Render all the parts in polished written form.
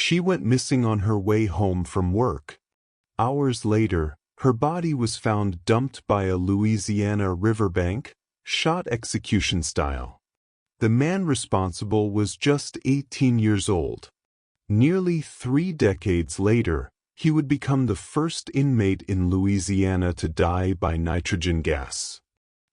She went missing on her way home from work. Hours later, her body was found dumped by a Louisiana riverbank, shot execution style. The man responsible was just 18 years old. Nearly 3 decades later, he would become the first inmate in Louisiana to die by nitrogen gas.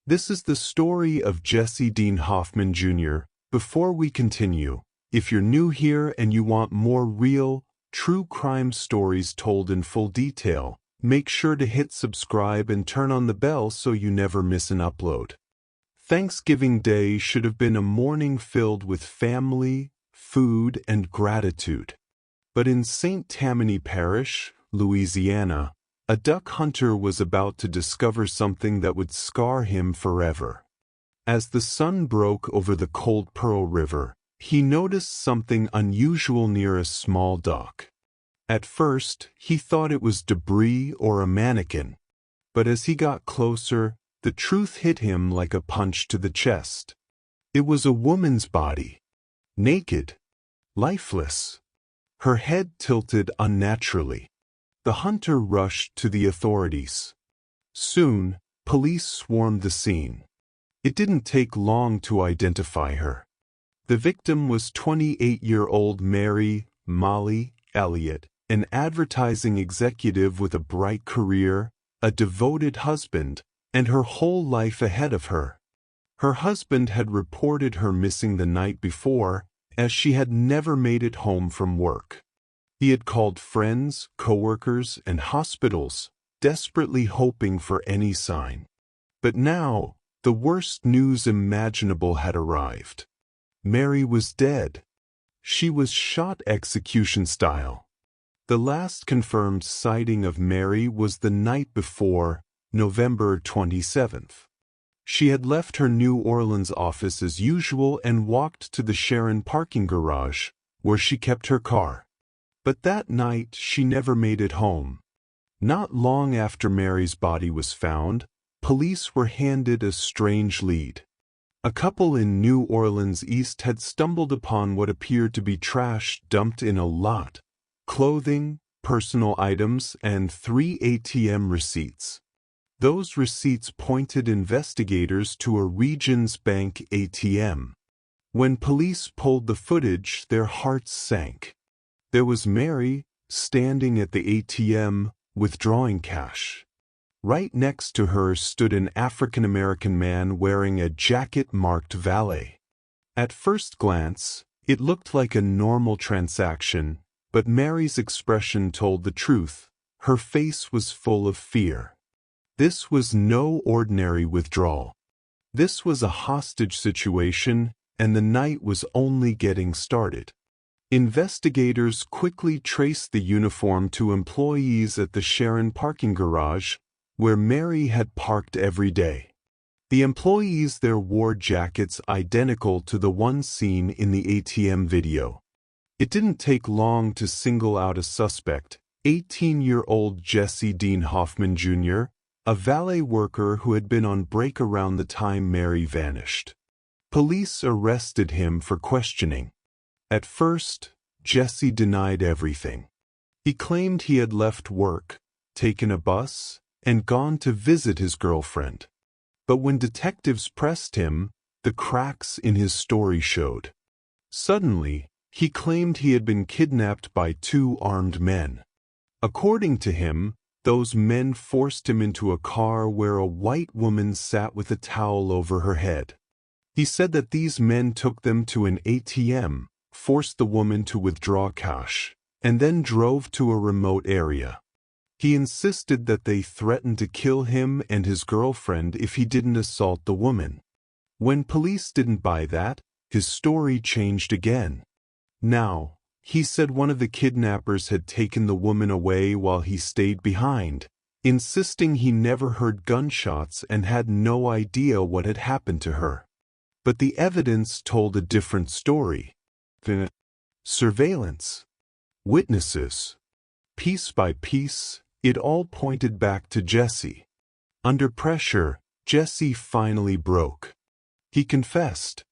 This is the story of Jesse Dean Hoffman Jr. Before we continue, if you're new here and you want more real, true crime stories told in full detail, make sure to hit subscribe and turn on the bell so you never miss an upload. Thanksgiving Day should have been a morning filled with family, food, and gratitude. But in St. Tammany Parish, Louisiana, a duck hunter was about to discover something that would scar him forever. As the sun broke over the cold Pearl River, he noticed something unusual near a small dock. At first, he thought it was debris or a mannequin. But as he got closer, the truth hit him like a punch to the chest. It was a woman's body. Naked. Lifeless. Her head tilted unnaturally. The hunter rushed to the authorities. Soon, police swarmed the scene. It didn't take long to identify her. The victim was 28-year-old Mary Molly Elliot, an advertising executive with a bright career, a devoted husband, and her whole life ahead of her. Her husband had reported her missing the night before, as she had never made it home from work. He had called friends, coworkers, and hospitals, desperately hoping for any sign. But now, the worst news imaginable had arrived. Mary was dead. She was shot execution style. The last confirmed sighting of Mary was the night before, November 27th. She had left her New Orleans office as usual and walked to the Sharon parking garage, where she kept her car. But that night she never made it home. Not long after Mary's body was found, police were handed a strange lead. A couple in New Orleans East had stumbled upon what appeared to be trash dumped in a lot: clothing, personal items, and 3 ATM receipts. Those receipts pointed investigators to a Regions Bank ATM. When police pulled the footage, their hearts sank. There was Mary, standing at the ATM, withdrawing cash. Right next to her stood an African-American man wearing a jacket marked valet. At first glance, it looked like a normal transaction, but Mary's expression told the truth. Her face was full of fear. This was no ordinary withdrawal. This was a hostage situation, and the night was only getting started. Investigators quickly traced the uniform to employees at the Sharon parking garage, where Mary had parked every day. The employees there wore jackets identical to the one seen in the ATM video. It didn't take long to single out a suspect, 18-year-old Jesse Dean Hoffman Jr., a valet worker who had been on break around the time Mary vanished. Police arrested him for questioning. At first, Jesse denied everything. He claimed he had left work, taken a bus, and gone to visit his girlfriend. But when detectives pressed him, the cracks in his story showed. Suddenly, he claimed he had been kidnapped by 2 armed men. According to him, those men forced him into a car where a white woman sat with a towel over her head. He said that these men took them to an ATM, forced the woman to withdraw cash, and then drove to a remote area. He insisted that they threatened to kill him and his girlfriend if he didn't assault the woman. When police didn't buy that, his story changed again. Now, he said one of the kidnappers had taken the woman away while he stayed behind, insisting he never heard gunshots and had no idea what had happened to her. But the evidence told a different story. Surveillance. Witnesses. Piece by piece, it all pointed back to Jesse. Under pressure, Jesse finally broke. He confessed.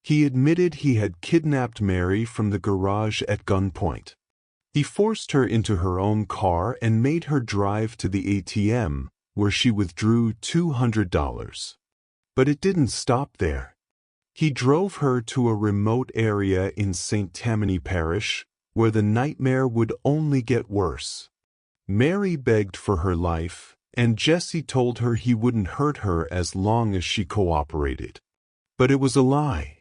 He admitted he had kidnapped Mary from the garage at gunpoint. He forced her into her own car and made her drive to the ATM, where she withdrew $200. But it didn't stop there. He drove her to a remote area in St. Tammany Parish, where the nightmare would only get worse. Mary begged for her life, and Jesse told her he wouldn't hurt her as long as she cooperated. But it was a lie.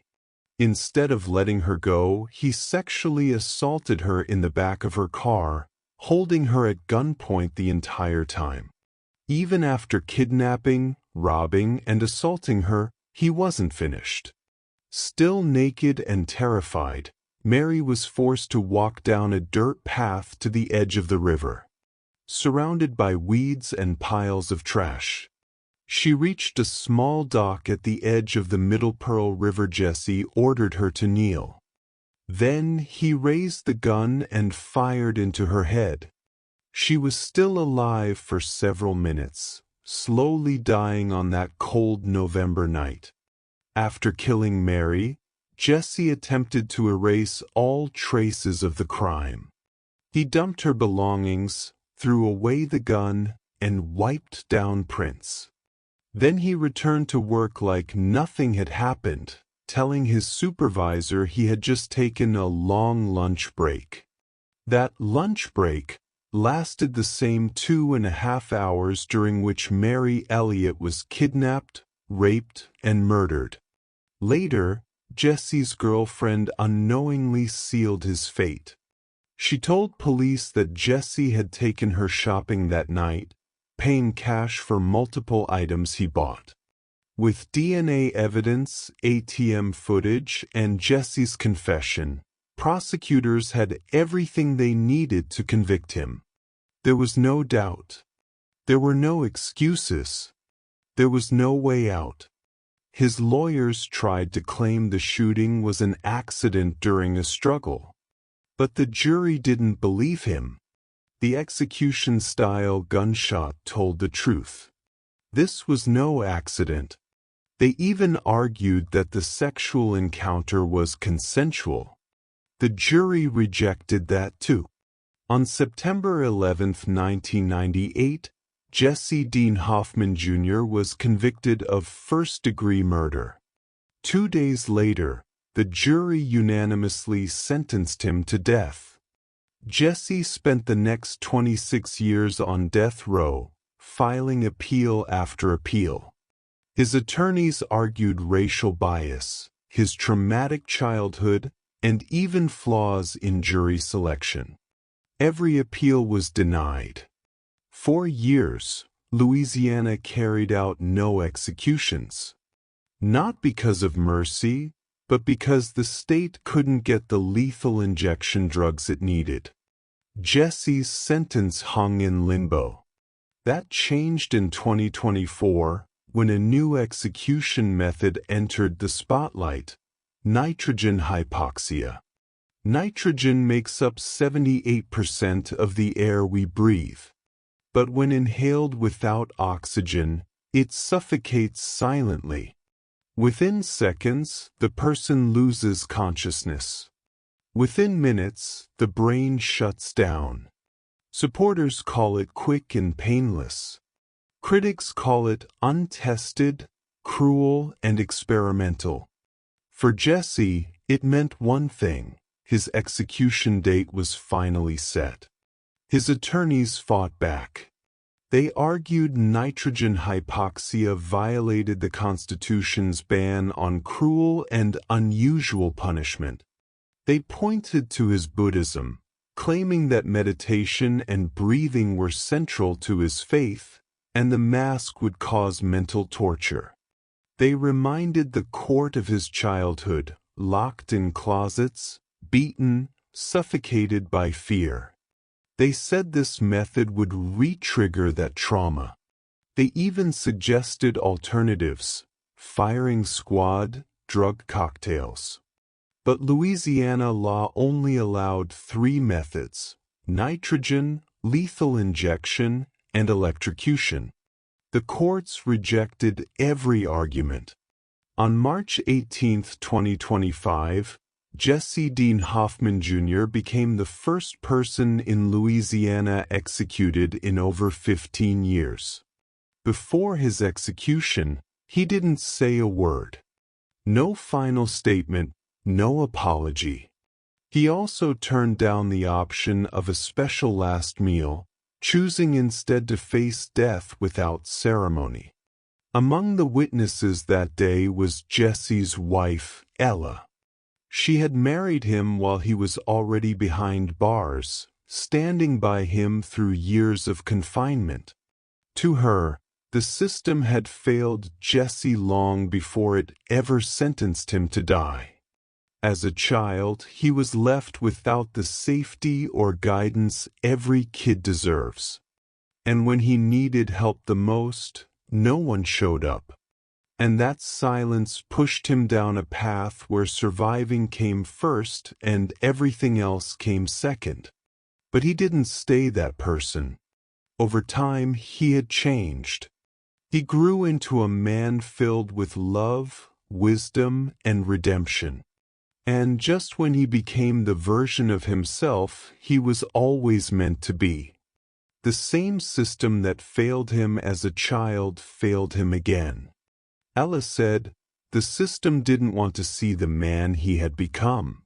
Instead of letting her go, he sexually assaulted her in the back of her car, holding her at gunpoint the entire time. Even after kidnapping, robbing, and assaulting her, he wasn't finished. Still naked and terrified, Mary was forced to walk down a dirt path to the edge of the river. Surrounded by weeds and piles of trash, she reached a small dock at the edge of the Middle Pearl River. Jesse ordered her to kneel. Then he raised the gun and fired into her head. She was still alive for several minutes, slowly dying on that cold November night. After killing Mary, Jesse attempted to erase all traces of the crime. He dumped her belongings, threw away the gun, and wiped down prints. Then he returned to work like nothing had happened, telling his supervisor he had just taken a long lunch break. That lunch break lasted the same 2.5 hours during which Mary Elliot was kidnapped, raped, and murdered. Later, Jesse's girlfriend unknowingly sealed his fate. She told police that Jesse had taken her shopping that night, paying cash for multiple items he bought. With DNA evidence, ATM footage, and Jesse's confession, prosecutors had everything they needed to convict him. There was no doubt. There were no excuses. There was no way out. His lawyers tried to claim the shooting was an accident during a struggle. But the jury didn't believe him. The execution-style gunshot told the truth. This was no accident. They even argued that the sexual encounter was consensual. The jury rejected that too. On September 11, 1998, Jesse Dean Hoffman Jr. was convicted of first-degree murder. 2 days later, the jury unanimously sentenced him to death. Jesse spent the next 26 years on death row, filing appeal after appeal. His attorneys argued racial bias, his traumatic childhood, and even flaws in jury selection. Every appeal was denied. For years, Louisiana carried out no executions. Not because of mercy, but because the state couldn't get the lethal injection drugs it needed. Jesse's sentence hung in limbo. That changed in 2024 when a new execution method entered the spotlight: nitrogen hypoxia. Nitrogen makes up 78% of the air we breathe. But when inhaled without oxygen, it suffocates silently. Within seconds, the person loses consciousness. Within minutes, the brain shuts down. Supporters call it quick and painless. Critics call it untested, cruel, and experimental. For Jesse, it meant one thing: his execution date was finally set. His attorneys fought back. They argued nitrogen hypoxia violated the Constitution's ban on cruel and unusual punishment. They pointed to his Buddhism, claiming that meditation and breathing were central to his faith, and the mask would cause mental torture. They reminded the court of his childhood, locked in closets, beaten, suffocated by fear. They said this method would re-trigger that trauma. They even suggested alternatives: firing squad, drug cocktails. But Louisiana law only allowed 3 methods: nitrogen, lethal injection, and electrocution. The courts rejected every argument. On March 18, 2025, Jesse Dean Hoffman Jr. became the first person in Louisiana executed in over 15 years. Before his execution, he didn't say a word. No final statement, no apology. He also turned down the option of a special last meal, choosing instead to face death without ceremony. Among the witnesses that day was Jesse's wife, Ela. She had married him while he was already behind bars, standing by him through years of confinement. To her, the system had failed Jesse long before it ever sentenced him to die. As a child, he was left without the safety or guidance every kid deserves. And when he needed help the most, no one showed up. And that silence pushed him down a path where surviving came first and everything else came second. But he didn't stay that person. Over time, he had changed. He grew into a man filled with love, wisdom, and redemption. And just when he became the version of himself he was always meant to be. The same system that failed him as a child failed him again. Ela said, the system didn't want to see the man he had become.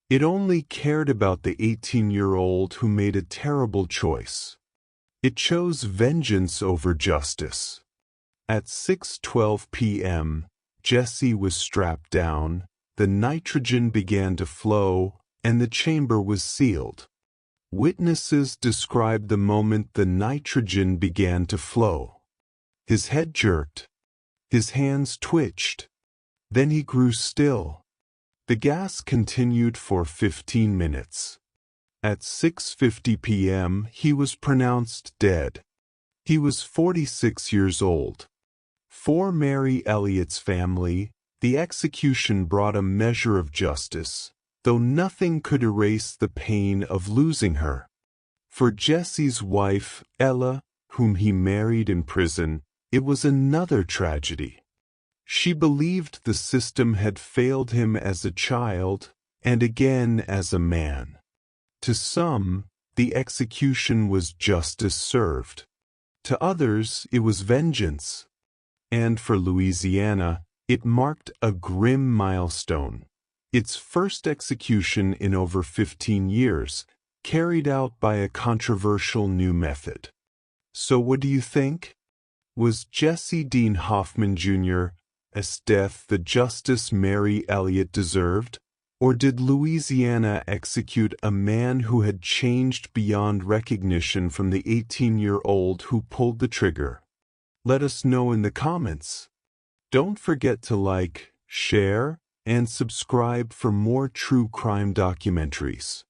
It only cared about the 18-year-old who made a terrible choice. It chose vengeance over justice. At 6:12 p.m., Jesse was strapped down, the nitrogen began to flow, and the chamber was sealed. Witnesses described the moment the nitrogen began to flow. His head jerked. His hands twitched. Then he grew still. The gas continued for 15 minutes. At 6:50 p.m. he was pronounced dead. He was 46 years old. For Mary Elliot's family, the execution brought a measure of justice, though nothing could erase the pain of losing her. For Jesse's wife, Ela, whom he married in prison, it was another tragedy. She believed the system had failed him as a child, and again as a man. To some, the execution was justice served. To others, it was vengeance. And for Louisiana, it marked a grim milestone. Its first execution in over 15 years, carried out by a controversial new method. So what do you think? Was Jesse Dean Hoffman Jr.'s death the justice Mary Elliot deserved? Or did Louisiana execute a man who had changed beyond recognition from the 18-year-old who pulled the trigger? Let us know in the comments. Don't forget to like, share, and subscribe for more true crime documentaries.